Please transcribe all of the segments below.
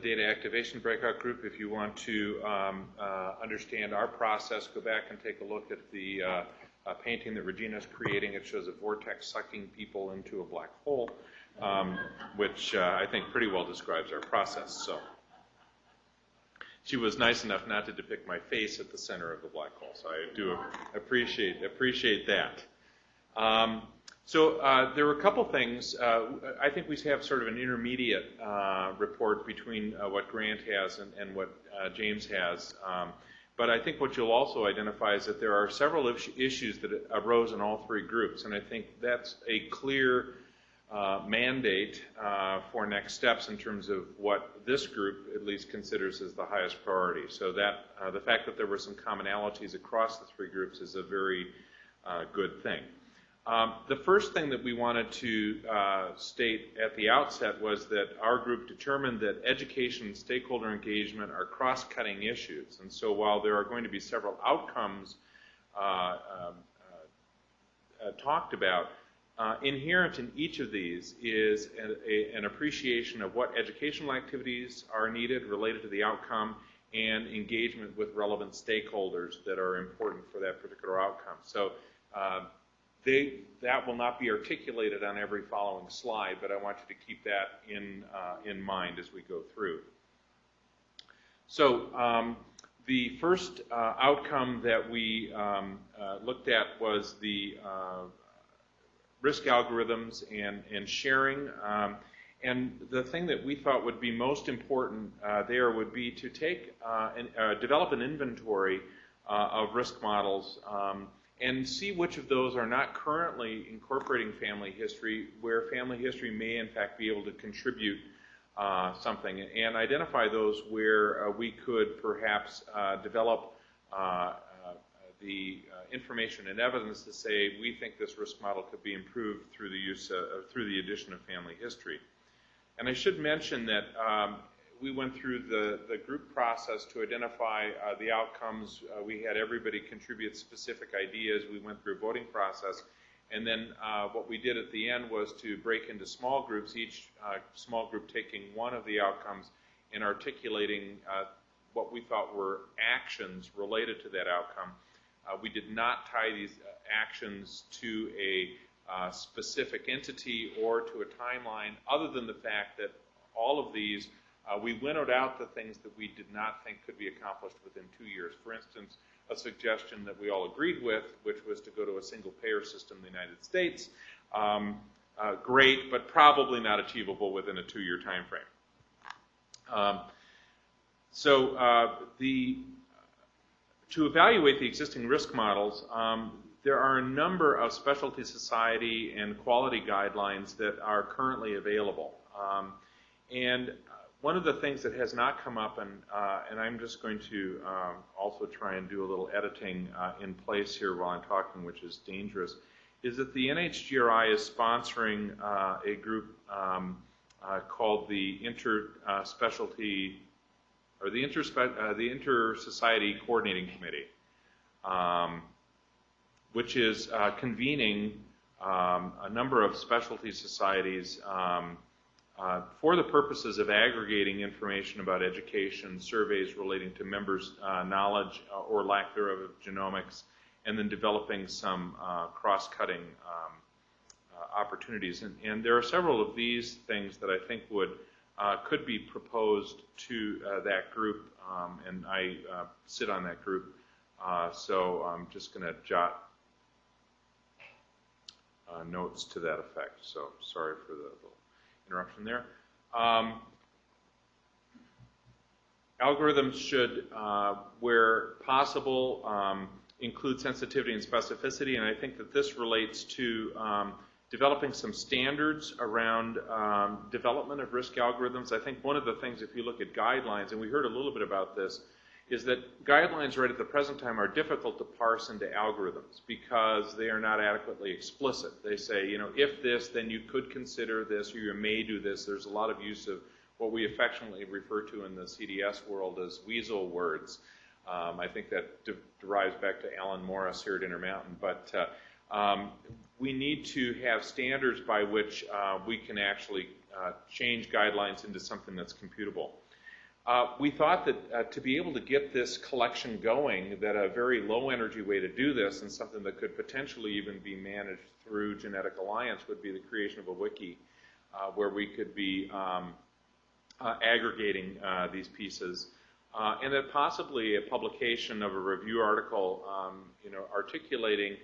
data activation breakout group. If you want to understand our process, go back and take a look at the painting that Regina's creating. It shows a vortex sucking people into a black hole, which I think pretty well describes our process. So she was nice enough not to depict my face at the center of the black hole, so I do appreciate that. So there were a couple things. I think we have sort of an intermediate report between what Grant has and what James has. But I think what you'll also identify is that there are several issues that arose in all three groups, and I think that's a clear mandate for next steps in terms of what this group at least considers as the highest priority. So that the fact that there were some commonalities across the three groups is a very good thing. The first thing that we wanted to state at the outset was that our group determined that education and stakeholder engagement are cross-cutting issues. And so while there are going to be several outcomes talked about, inherent in each of these is an appreciation of what educational activities are needed related to the outcome and engagement with relevant stakeholders that are important for that particular outcome. So that will not be articulated on every following slide, but I want you to keep that in mind as we go through. So the first outcome that we looked at was the risk algorithms and sharing. And the thing that we thought would be most important there would be to take develop an inventory of risk models and see which of those are not currently incorporating family history, where family history may in fact be able to contribute something, and identify those where we could perhaps develop the information and evidence to say we think this risk model could be improved through the use through the addition of family history. And I should mention that we went through the group process to identify the outcomes. We had everybody contribute specific ideas. We went through a voting process. And then what we did at the end was to break into small groups, each small group taking one of the outcomes and articulating what we thought were actions related to that outcome. We did not tie these actions to a specific entity or to a timeline, other than the fact that all of these we winnowed out the things that we did not think could be accomplished within 2 years. For instance, a suggestion that we all agreed with, which was to go to a single payer system in the United States. Great, but probably not achievable within a 2-year time frame. To evaluate the existing risk models, there are a number of specialty society and quality guidelines that are currently available. And one of the things that has not come up, and I'm just going to also try and do a little editing in place here while I'm talking, which is dangerous, is that the NHGRI is sponsoring a group called the Inter-Specialty, or the Inter-Society Coordinating Committee, which is convening a number of specialty societies for the purposes of aggregating information about education, surveys relating to members' knowledge or lack thereof of genomics, and then developing some cross-cutting opportunities. And there are several of these things that I think could be proposed to that group, and I sit on that group, so I'm just going to jot notes to that effect. So sorry for the interruption there. Algorithms should, where possible, include sensitivity and specificity, and I think that this relates to developing some standards around development of risk algorithms. I think one of the things, if you look at guidelines, and we heard a little bit about this, is that guidelines right at the present time are difficult to parse into algorithms because they are not adequately explicit. They say, you know, if this, then you could consider this, or you may do this. There's a lot of use of what we affectionately refer to in the CDS world as weasel words. I think that derives back to Alan Morris here at Intermountain. But we need to have standards by which we can actually change guidelines into something that's computable. We thought that to be able to get this collection going, that a very low energy way to do this, and something that could potentially even be managed through Genetic Alliance, would be the creation of a wiki where we could be aggregating these pieces. And that possibly a publication of a review article articulating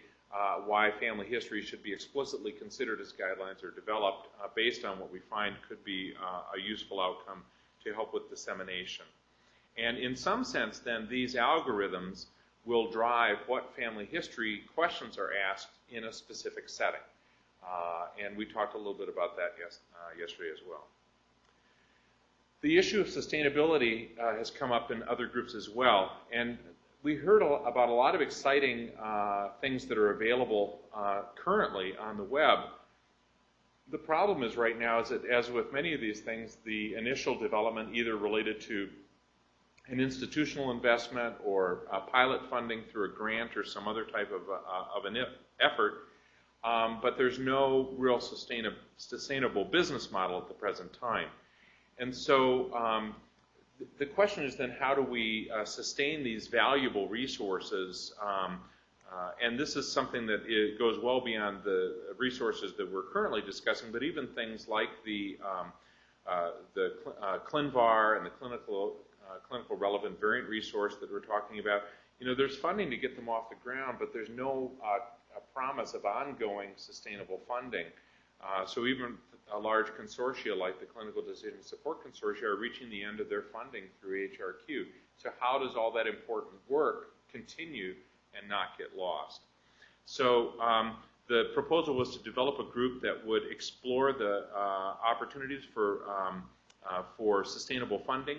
why family history should be explicitly considered as guidelines are developed based on what we find could be a useful outcome to help with dissemination. And in some sense, then, these algorithms will drive what family history questions are asked in a specific setting. And we talked a little bit about that yesterday as well. The issue of sustainability has come up in other groups as well. And we heard about a lot of exciting things that are available currently on the web. The problem is right now is that, as with many of these things, the initial development either related to an institutional investment or pilot funding through a grant or some other type of an effort, but there's no real sustainable business model at the present time. And so the question is then, how do we sustain these valuable resources? And this is something that goes well beyond the resources that we're currently discussing, but even things like the ClinVar and the clinical relevant variant resource that we're talking about. There's funding to get them off the ground, but there's no promise of ongoing sustainable funding. So even a large consortia like the Clinical Decision Support Consortia are reaching the end of their funding through HRQ. So how does all that important work continue and not get lost? So the proposal was to develop a group that would explore the opportunities for sustainable funding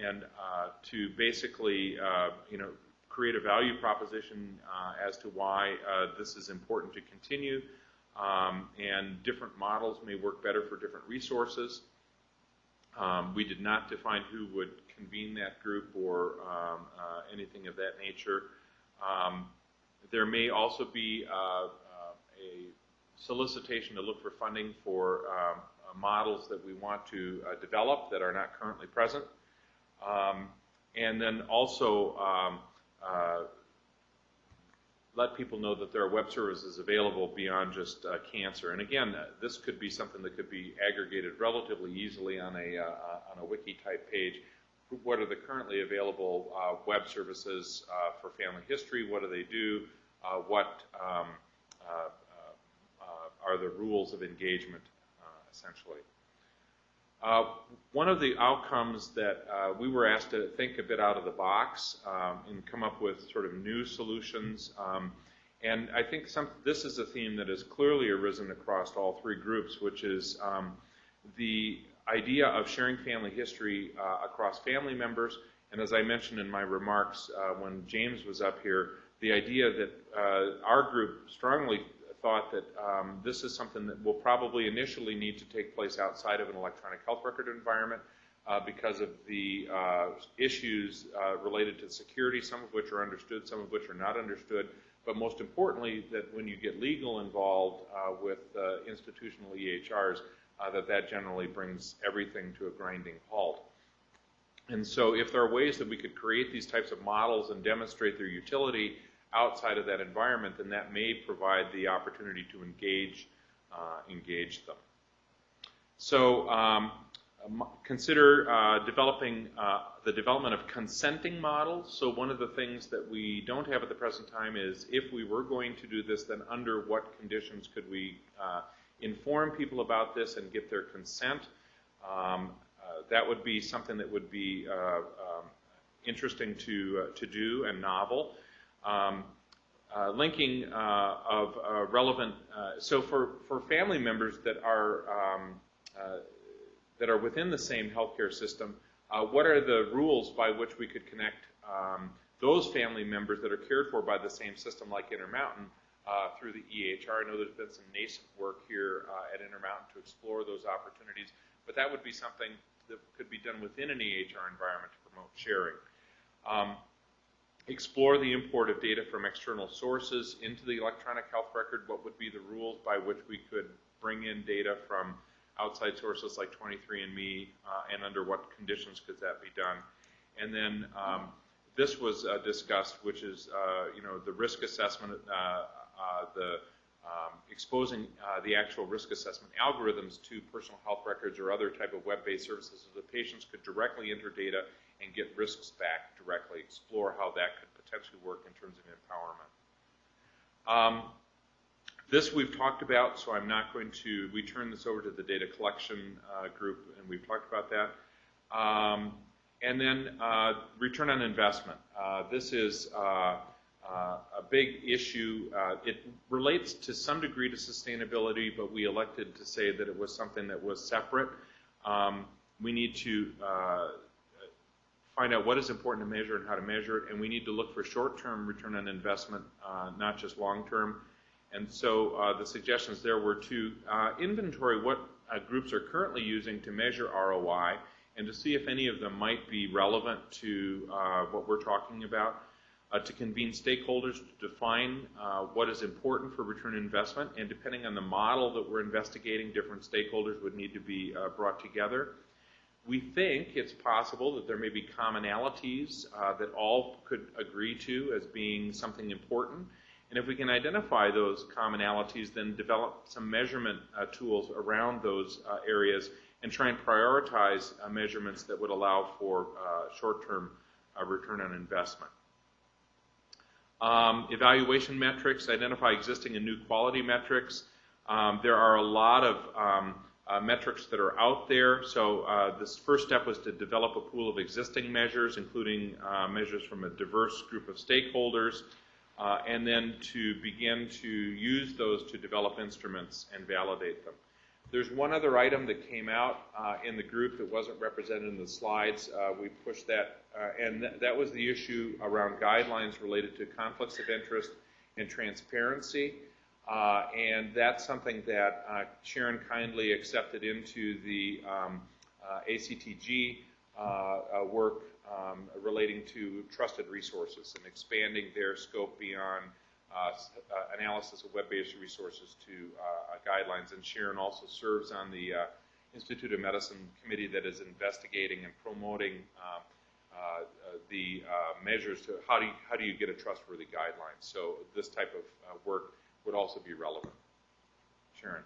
and to basically create a value proposition as to why this is important to continue. And different models may work better for different resources. We did not define who would convene that group or anything of that nature. There may also be a solicitation to look for funding for models that we want to develop that are not currently present. And then also let people know that there are web services available beyond just cancer. And again, this could be something that could be aggregated relatively easily on a wiki-type page. What are the currently available web services for family history? What do they do? What are the rules of engagement, essentially? One of the outcomes that we were asked to think a bit out of the box and come up with sort of new solutions. And I think this is a theme that has clearly arisen across all three groups, which is the idea of sharing family history across family members. And as I mentioned in my remarks when James was up here, the idea that our group strongly thought that this is something that will probably initially need to take place outside of an electronic health record environment because of the issues related to security, some of which are understood, some of which are not understood, but most importantly, that when you get legal involved with institutional EHRs, that generally brings everything to a grinding halt. And so if there are ways that we could create these types of models and demonstrate their utility outside of that environment, then that may provide the opportunity to engage them. So consider developing the development of consenting models. So one of the things that we don't have at the present time is, if we were going to do this, then under what conditions could we inform people about this and get their consent? That would be something that would be interesting to do and novel. Linking of relevant, so for family members that are within the same healthcare system, what are the rules by which we could connect those family members that are cared for by the same system, like Intermountain, through the EHR? I know there's been some nascent work here at Intermountain to explore those opportunities, but that would be something that could be done within an EHR environment to promote sharing. Explore the import of data from external sources into the electronic health record. What would be the rules by which we could bring in data from outside sources like 23andMe, and under what conditions could that be done. And then this was discussed, which is the risk assessment, exposing the actual risk assessment algorithms to personal health records or other type of web-based services so that patients could directly enter data and get risks back directly, explore how that could potentially work in terms of empowerment. This we've talked about, so I'm not going to, we turn this over to the data collection group, and we've talked about that. And then return on investment. This is a big issue. It relates to some degree to sustainability, but we elected to say that it was something that was separate. We need to find out what is important to measure and how to measure it, and we need to look for short-term return on investment, not just long-term. And so the suggestions there were to inventory what groups are currently using to measure ROI and to see if any of them might be relevant to what we're talking about, to convene stakeholders to define what is important for return on investment, and depending on the model that we're investigating, different stakeholders would need to be brought together. We think it's possible that there may be commonalities that all could agree to as being something important. And if we can identify those commonalities, then develop some measurement tools around those areas and try and prioritize measurements that would allow for short-term return on investment. Evaluation metrics, identify existing and new quality metrics. There are a lot of metrics that are out there. So this first step was to develop a pool of existing measures, including measures from a diverse group of stakeholders, and then to begin to use those to develop instruments and validate them. There's one other item that came out in the group that wasn't represented in the slides. We pushed that, and that was the issue around guidelines related to conflicts of interest and transparency. And that's something that Sharon kindly accepted into the ACTG work relating to trusted resources and expanding their scope beyond analysis of web-based resources to guidelines. And Sharon also serves on the Institute of Medicine committee that is investigating and promoting the measures to how do you get a trustworthy guideline. So this type of work would also be relevant. Sharon.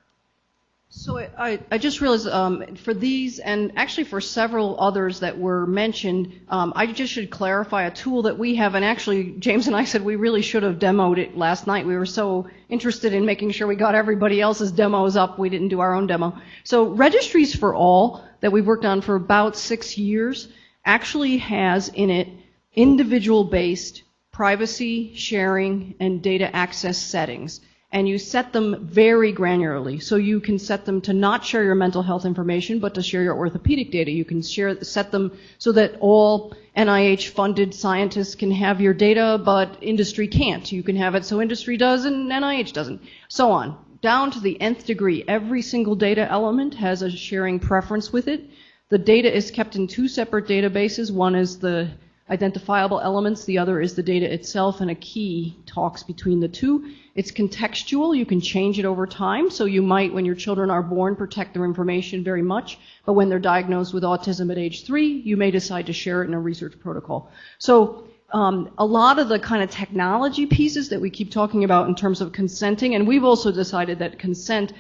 So I just realized for these, and actually for several others that were mentioned, I just should clarify a tool that we have, and actually James and I said we really should have demoed it last night. We were so interested in making sure we got everybody else's demos up, we didn't do our own demo. So Registries for All, that we've worked on for about 6 years, actually has in it individual-based privacy, sharing, and data access settings. And you set them very granularly. So you can set them to not share your mental health information, but to share your orthopedic data. You can set them so that all NIH-funded scientists can have your data, but industry can't. You can have it so industry does and NIH doesn't. So on. Down to the nth degree, every single data element has a sharing preference with it. The data is kept in 2 separate databases. One is the identifiable elements, the other is the data itself, and a key talks between the two. It's contextual. You can change it over time. So you might, when your children are born, protect their information very much. But when they're diagnosed with autism at age 3, you may decide to share it in a research protocol. So a lot of the kind of technology pieces that we keep talking about in terms of consenting, and we've also decided that consent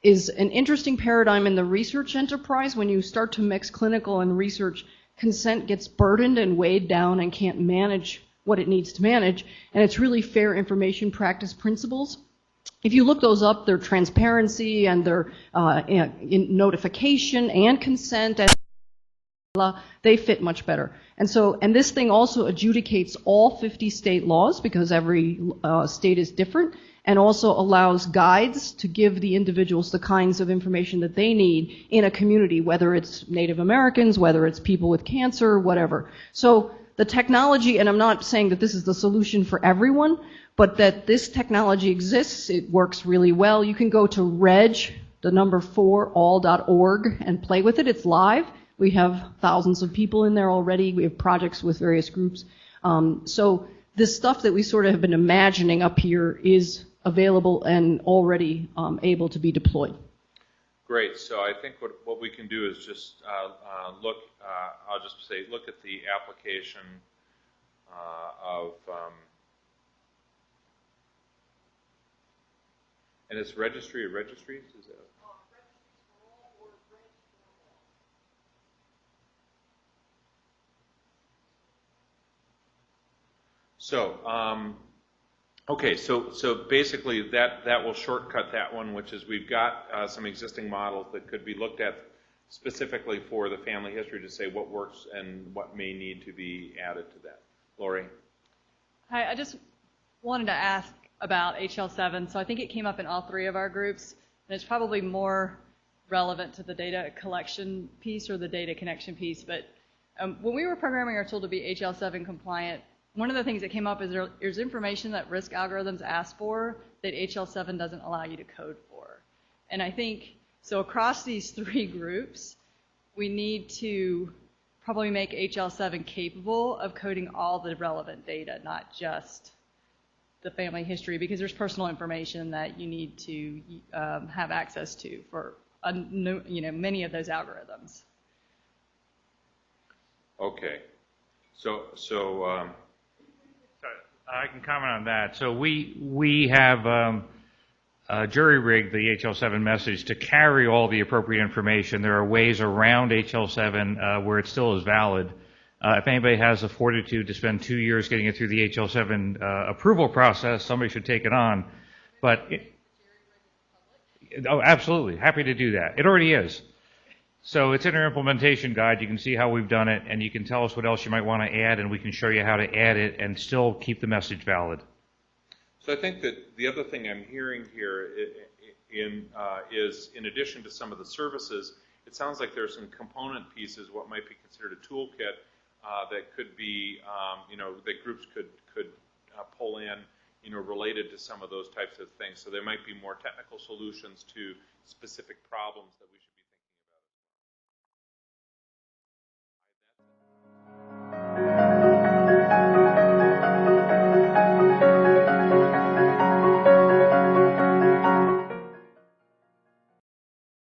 is an interesting paradigm in the research enterprise. When you start to mix clinical and research, consent gets burdened and weighed down and can't manage what it needs to manage, and it's really fair information practice principles. If you look those up, their transparency and their notification and consent, and they fit much better. And this thing also adjudicates all 50 state laws because every state is different, and also allows guides to give the individuals the kinds of information that they need in a community, whether it's Native Americans, whether it's people with cancer, whatever. So the technology, and I'm not saying that this is the solution for everyone, but that this technology exists, it works really well. You can go to all.org and play with it. It's live. We have thousands of people in there already. We have projects with various groups. So this stuff that we sort of have been imagining up here is available and already able to be deployed. Great. So I think what we can do is just look. I'll just say look at the application of, and it's registry of registries. Is that? So, okay, so basically that will shortcut that one, which is we've got some existing models that could be looked at specifically for the family history to say what works and what may need to be added to that. Lori? Hi, I just wanted to ask about HL7. So I think it came up in all three of our groups, and it's probably more relevant to the data collection piece or the data connection piece. But when we were programming our tool to be HL7 compliant, one of the things that came up is there's information that risk algorithms ask for that HL7 doesn't allow you to code for. And I think, so across these three groups, we need to probably make HL7 capable of coding all the relevant data, not just the family history, because there's personal information that you need to have access to for many of those algorithms. Okay. So I can comment on that. So we have jury-rigged the HL7 message to carry all the appropriate information. There are ways around HL7 where it still is valid. If anybody has the fortitude to spend 2 years getting it through the HL7 approval process, somebody should take it on. But oh, absolutely, happy to do that. It already is. So it's in our implementation guide. You can see how we've done it, and you can tell us what else you might want to add, and we can show you how to add it and still keep the message valid. So I think that the other thing I'm hearing here is in addition to some of the services, it sounds like there's some component pieces, what might be considered a toolkit that could be, that groups could pull in, related to some of those types of things. So there might be more technical solutions to specific problems that we should be